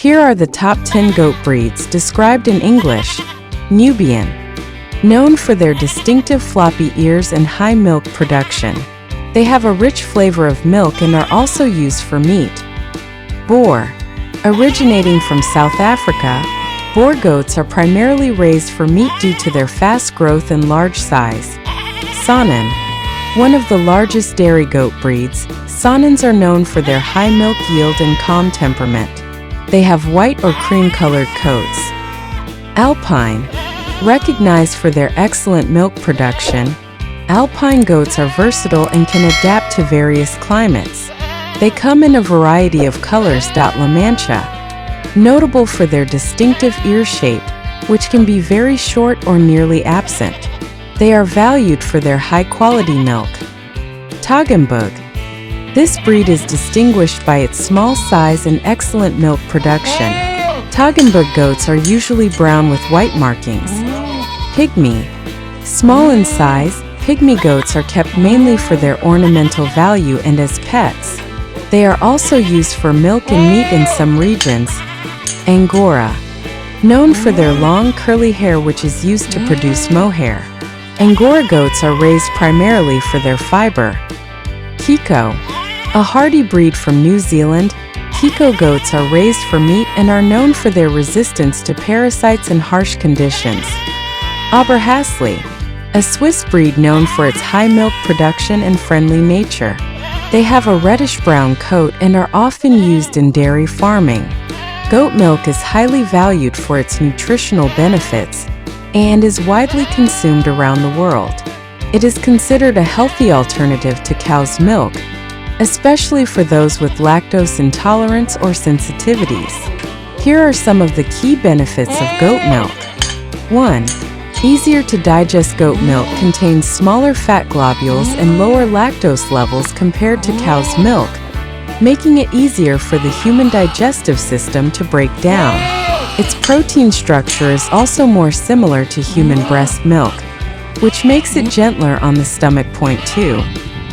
Here are the top 10 goat breeds described in English. Nubian. Known for their distinctive floppy ears and high milk production. They have a rich flavor of milk and are also used for meat. Boer. Originating from South Africa, Boer goats are primarily raised for meat due to their fast growth and large size. Saanen. One of the largest dairy goat breeds, Saanens are known for their high milk yield and calm temperament. They have white or cream-colored coats. Alpine. Recognized for their excellent milk production, Alpine goats are versatile and can adapt to various climates. They come in a variety of colors. La Mancha. Notable for their distinctive ear shape, which can be very short or nearly absent. They are valued for their high-quality milk. Toggenburg. This breed is distinguished by its small size and excellent milk production. Toggenburg goats are usually brown with white markings. Pygmy. Small in size, pygmy goats are kept mainly for their ornamental value and as pets. They are also used for milk and meat in some regions. Angora. Known for their long curly hair which is used to produce mohair. Angora goats are raised primarily for their fiber. Kiko. A hardy breed from New Zealand, Kiko goats are raised for meat and are known for their resistance to parasites and harsh conditions. Aberhasli. A Swiss breed known for its high milk production and friendly nature. They have a reddish-brown coat and are often used in dairy farming. Goat milk is highly valued for its nutritional benefits and is widely consumed around the world. It is considered a healthy alternative to cow's milk, especially for those with lactose intolerance or sensitivities. Here are some of the key benefits of goat milk. 1. Easier to digest. Goat milk contains smaller fat globules and lower lactose levels compared to cow's milk, making it easier for the human digestive system to break down. Its protein structure is also more similar to human breast milk, which makes it gentler on the stomach. 2.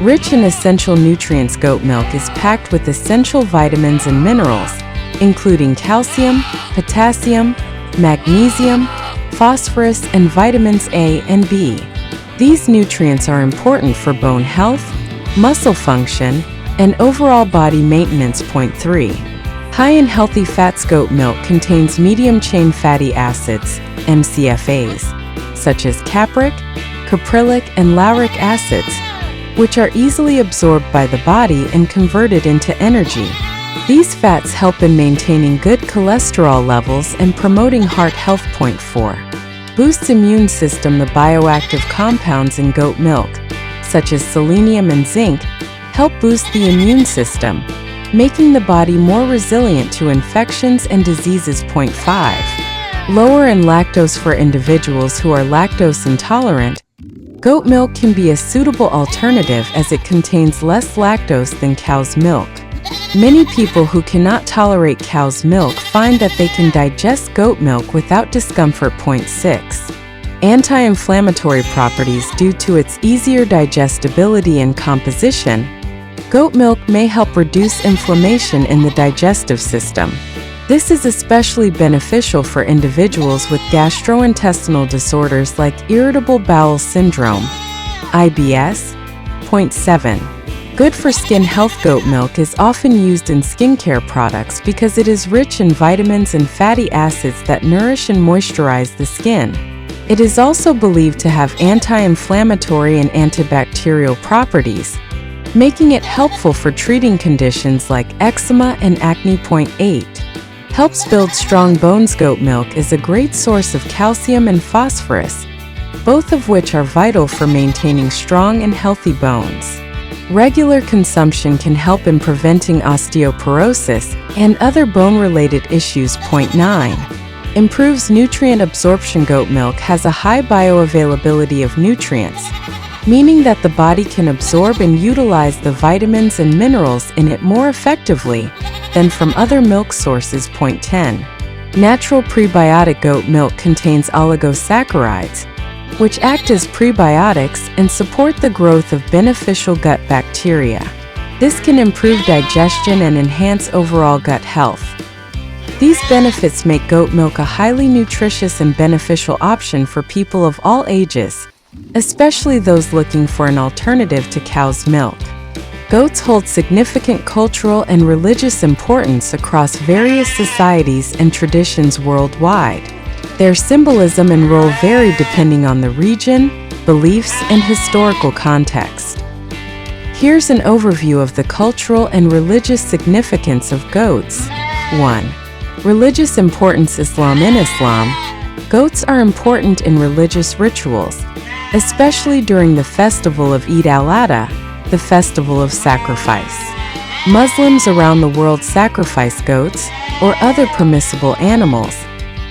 Rich in essential nutrients. Goat milk is packed with essential vitamins and minerals, including calcium, potassium, magnesium, phosphorus, and vitamins A and B. These nutrients are important for bone health, muscle function, and overall body maintenance. 3. High in healthy fats. Goat milk contains medium-chain fatty acids, MCFAs, such as capric, caprylic, and lauric acids, which are easily absorbed by the body and converted into energy. These fats help in maintaining good cholesterol levels and promoting heart health. 4. Boosts immune system. The bioactive compounds in goat milk, such as selenium and zinc, help boost the immune system, making the body more resilient to infections and diseases. 5. Lower in lactose. For individuals who are lactose intolerant, goat milk can be a suitable alternative as it contains less lactose than cow's milk. Many people who cannot tolerate cow's milk find that they can digest goat milk without discomfort. 6. Anti-inflammatory properties. Due to its easier digestibility and composition, goat milk may help reduce inflammation in the digestive system. This is especially beneficial for individuals with gastrointestinal disorders like irritable bowel syndrome, IBS. 7. Good for skin health. Goat milk is often used in skincare products because it is rich in vitamins and fatty acids that nourish and moisturize the skin. It is also believed to have anti-inflammatory and antibacterial properties, making it helpful for treating conditions like eczema and acne. 8. Helps build strong bones. Goat milk is a great source of calcium and phosphorus, both of which are vital for maintaining strong and healthy bones. Regular consumption can help in preventing osteoporosis and other bone-related issues. 9. Improves nutrient absorption. Goat milk has a high bioavailability of nutrients, meaning that the body can absorb and utilize the vitamins and minerals in it more effectively than from other milk sources. 10. Natural prebiotic. Goat milk contains oligosaccharides, which act as prebiotics and support the growth of beneficial gut bacteria. This can improve digestion and enhance overall gut health. These benefits make goat milk a highly nutritious and beneficial option for people of all ages, especially those looking for an alternative to cow's milk. Goats hold significant cultural and religious importance across various societies and traditions worldwide. Their symbolism and role vary depending on the region, beliefs, and historical context. Here's an overview of the cultural and religious significance of goats. 1. Religious importance. In Islam, goats are important in religious rituals, especially during the festival of Eid al-Adha, the festival of sacrifice. Muslims around the world sacrifice goats, or other permissible animals,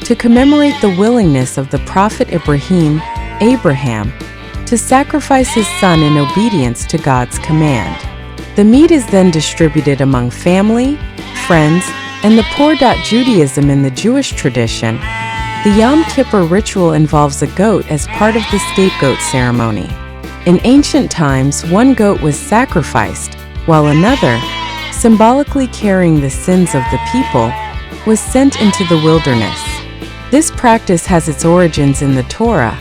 to commemorate the willingness of the Prophet Abraham, to sacrifice his son in obedience to God's command. The meat is then distributed among family, friends, and the poor. Judaism. In the Jewish tradition, the Yom Kippur ritual involves a goat as part of the scapegoat ceremony. In ancient times, one goat was sacrificed, while another, symbolically carrying the sins of the people, was sent into the wilderness. This practice has its origins in the Torah,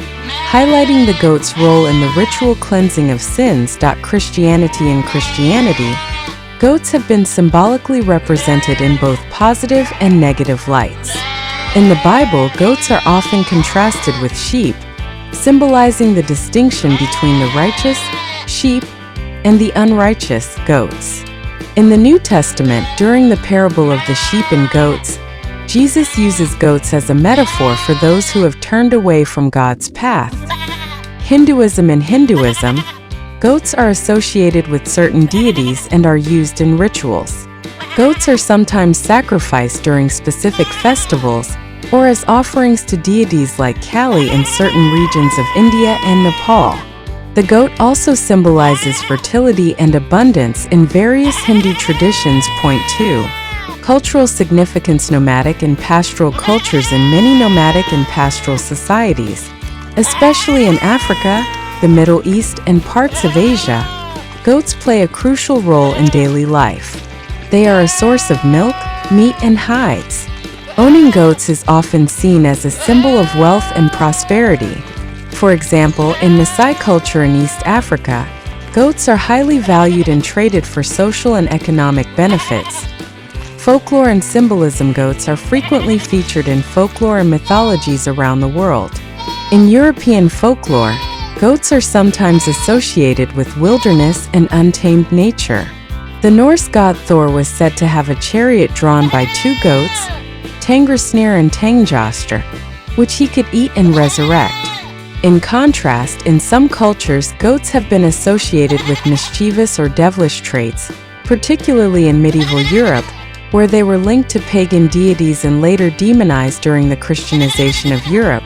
highlighting the goat's role in the ritual cleansing of sins. In Christianity, goats have been symbolically represented in both positive and negative lights. In the Bible, goats are often contrasted with sheep, symbolizing the distinction between the righteous sheep and the unrighteous goats. In the New Testament, during the parable of the sheep and goats, Jesus uses goats as a metaphor for those who have turned away from God's path. Hinduism. In Hinduism, goats are associated with certain deities and are used in rituals. Goats are sometimes sacrificed during specific festivals or as offerings to deities like Kali in certain regions of India and Nepal. The goat also symbolizes fertility and abundance in various Hindu traditions. Point 2. Cultural significance. Nomadic and pastoral cultures. In many nomadic and pastoral societies, especially in Africa, the Middle East, and parts of Asia, goats play a crucial role in daily life. They are a source of milk, meat, and hides. Owning goats is often seen as a symbol of wealth and prosperity. For example, in Maasai culture in East Africa, goats are highly valued and traded for social and economic benefits. Folklore and symbolism. Goats are frequently featured in folklore and mythologies around the world. In European folklore, goats are sometimes associated with wilderness and untamed nature. The Norse god Thor was said to have a chariot drawn by two goats, Tangrasnir and Tangjostr, which he could eat and resurrect. In contrast, in some cultures, goats have been associated with mischievous or devilish traits, particularly in medieval Europe, where they were linked to pagan deities and later demonized during the Christianization of Europe.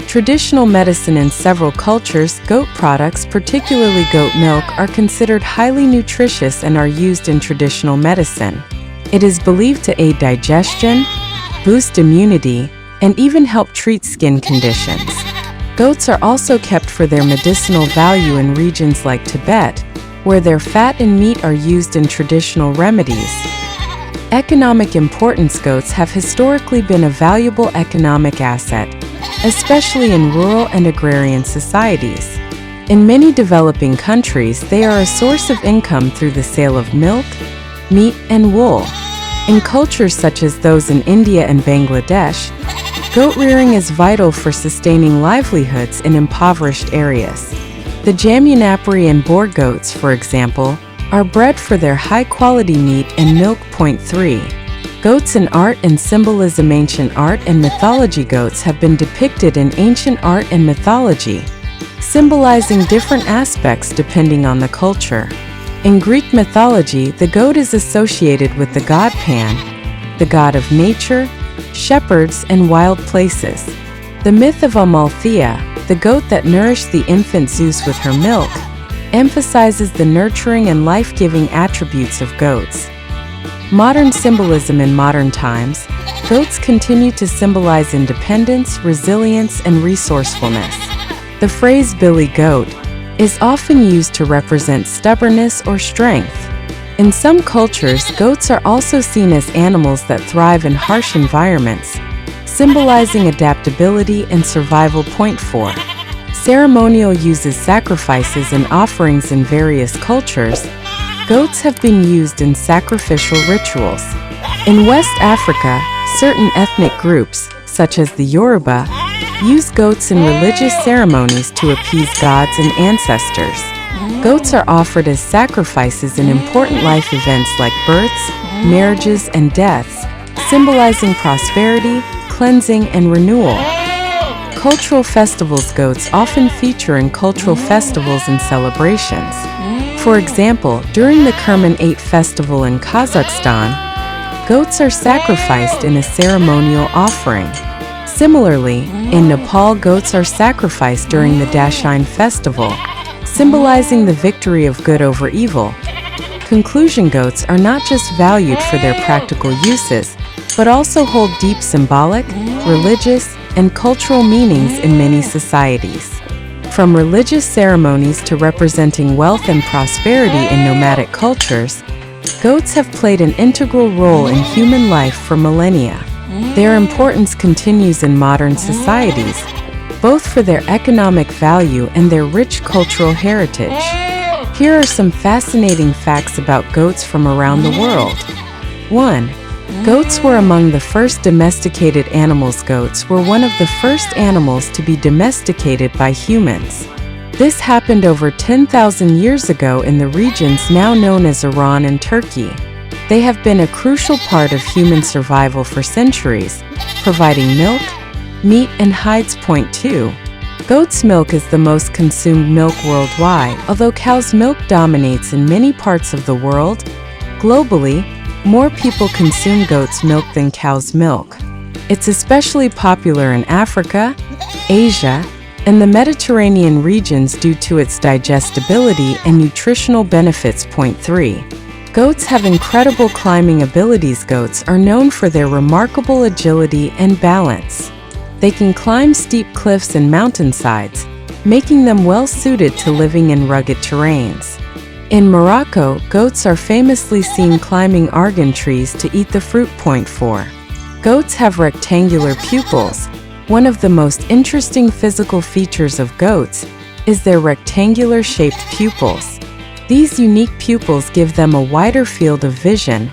Traditional medicine. In several cultures, goat products, particularly goat milk, are considered highly nutritious and are used in traditional medicine. It is believed to aid digestion, boost immunity, and even help treat skin conditions. Goats are also kept for their medicinal value in regions like Tibet, where their fat and meat are used in traditional remedies. Economic importance. Goats have historically been a valuable economic asset, especially in rural and agrarian societies. In many developing countries, they are a source of income through the sale of milk, meat, and wool. In cultures such as those in India and Bangladesh, goat rearing is vital for sustaining livelihoods in impoverished areas. The Jamunapuri and Boer goats, for example, are bred for their high-quality meat and milk. Point 3. Goats in art and symbolism. Ancient art and mythology. Goats have been depicted in ancient art and mythology, symbolizing different aspects depending on the culture. In Greek mythology, the goat is associated with the god Pan, the god of nature, shepherds, and wild places. The myth of Amalthea, the goat that nourished the infant Zeus with her milk, emphasizes the nurturing and life-giving attributes of goats. Modern symbolism. In modern times, goats continue to symbolize independence, resilience, and resourcefulness. The phrase "billy goat" is often used to represent stubbornness or strength. In some cultures, goats are also seen as animals that thrive in harsh environments, symbolizing adaptability and survival. Point 4. Ceremonial uses sacrifices and offerings in various cultures. Goats have been used in sacrificial rituals. In West Africa, certain ethnic groups, such as the Yoruba, use goats in religious ceremonies to appease gods and ancestors. Goats are offered as sacrifices in important life events like births, marriages, and deaths, symbolizing prosperity, cleansing, and renewal. Cultural festivals. Goats often feature in cultural festivals and celebrations. For example, during the Kurban 8 festival in Kazakhstan, goats are sacrificed in a ceremonial offering. Similarly, in Nepal, goats are sacrificed during the Dashain festival, symbolizing the victory of good over evil. Conclusion. Goats are not just valued for their practical uses, but also hold deep symbolic, religious, and cultural meanings in many societies. From religious ceremonies to representing wealth and prosperity in nomadic cultures, goats have played an integral role in human life for millennia. Their importance continues in modern societies, both for their economic value and their rich cultural heritage. Here are some fascinating facts about goats from around the world. 1. Goats were among the first domesticated animals. Goats were one of the first animals to be domesticated by humans. This happened over 10,000 years ago in the regions now known as Iran and Turkey. They have been a crucial part of human survival for centuries, providing milk, meat, and hides. Point 2. Goat's milk is the most consumed milk worldwide. Although cow's milk dominates in many parts of the world, globally, more people consume goat's milk than cow's milk. It's especially popular in Africa, Asia, and the Mediterranean regions due to its digestibility and nutritional benefits. Point 3. Goats have incredible climbing abilities. Goats are known for their remarkable agility and balance. They can climb steep cliffs and mountainsides, making them well suited to living in rugged terrains. In Morocco, goats are famously seen climbing argan trees to eat the fruit. Point 4. Goats have rectangular pupils. One of the most interesting physical features of goats is their rectangular-shaped pupils. These unique pupils give them a wider field of vision,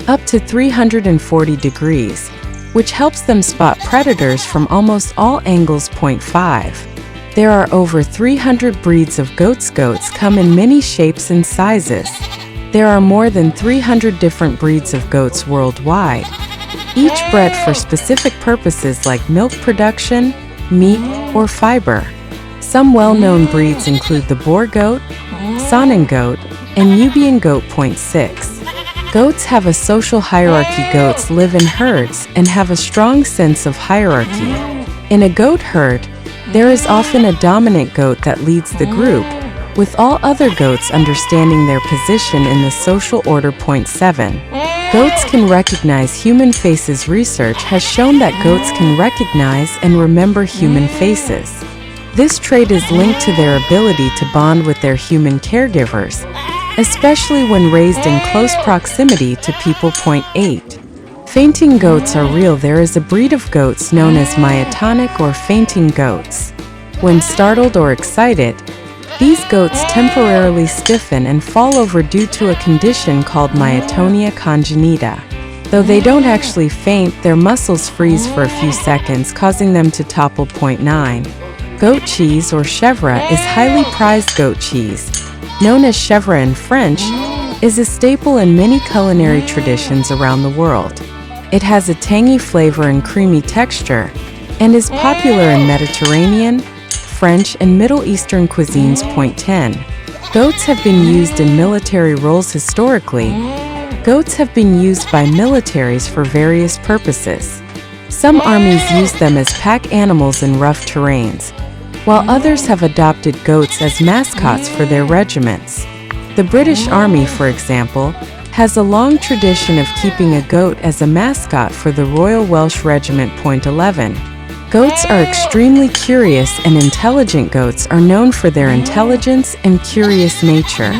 up to 340 degrees, which helps them spot predators from almost all angles. Point 5. There are over 300 breeds of goats. Goats come in many shapes and sizes. There are more than 300 different breeds of goats worldwide, each bred for specific purposes like milk production, meat, or fiber. Some well-known breeds include the Boer goat, Saanen goat, and Nubian goat. Point 6. Goats have a social hierarchy. Goats live in herds and have a strong sense of hierarchy. In a goat herd, there is often a dominant goat that leads the group, with all other goats understanding their position in the social order. Point 7. Goats can recognize human faces. Research has shown that goats can recognize and remember human faces. This trait is linked to their ability to bond with their human caregivers, especially when raised in close proximity to people. Point 8. Fainting goats are real. There is a breed of goats known as myotonic or fainting goats. When startled or excited, these goats temporarily stiffen and fall over due to a condition called myotonia congenita. Though they don't actually faint, their muscles freeze for a few seconds, causing them to topple. Point 9. Goat cheese, or chèvre, is highly prized. Goat cheese, known as chèvre in French, is a staple in many culinary traditions around the world. It has a tangy flavor and creamy texture, and is popular in Mediterranean, French, and Middle Eastern cuisines. Point 10. Goats have been used in military roles. Historically, goats have been used by militaries for various purposes. Some armies use them as pack animals in rough terrains, while others have adopted goats as mascots for their regiments. The British Army, for example, has a long tradition of keeping a goat as a mascot for the Royal Welsh Regiment. Point 11. Goats are extremely curious and intelligent. Goats are known for their intelligence and curious nature.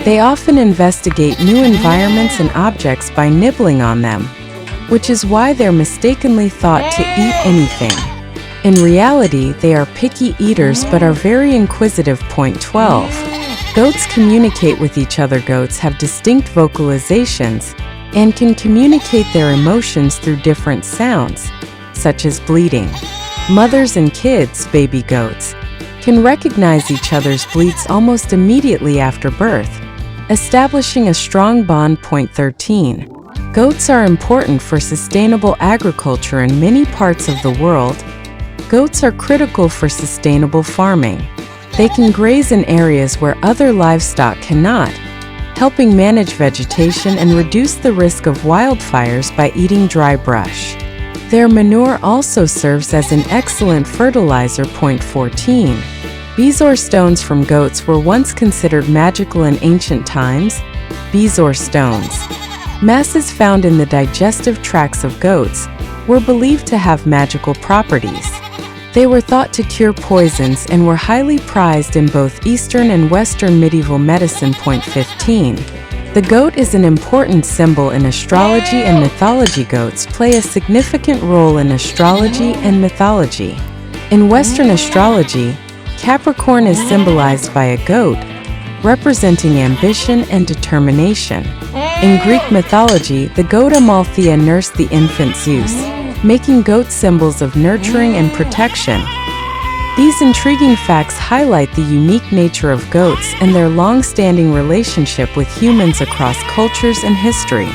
They often investigate new environments and objects by nibbling on them, which is why they're mistakenly thought to eat anything. In reality, they are picky eaters but are very inquisitive. Point 12. Goats communicate with each other. Goats have distinct vocalizations and can communicate their emotions through different sounds, such as bleating. Mothers and kids, baby goats, can recognize each other's bleats almost immediately after birth, establishing a strong bond. Point 13. Goats are important for sustainable agriculture in many parts of the world. Goats are critical for sustainable farming. They can graze in areas where other livestock cannot, helping manage vegetation and reduce the risk of wildfires by eating dry brush. Their manure also serves as an excellent fertilizer. Point 14. Bezoar stones from goats were once considered magical in ancient times. Bezoar stones, masses found in the digestive tracts of goats, were believed to have magical properties. They were thought to cure poisons and were highly prized in both Eastern and Western medieval medicine. Point 15. The goat is an important symbol in astrology and mythology. Goats play a significant role in astrology and mythology. In Western astrology, Capricorn is symbolized by a goat, representing ambition and determination. In Greek mythology, the goat Amalthea nursed the infant Zeus, making goats symbols of nurturing and protection. These intriguing facts highlight the unique nature of goats and their long-standing relationship with humans across cultures and history.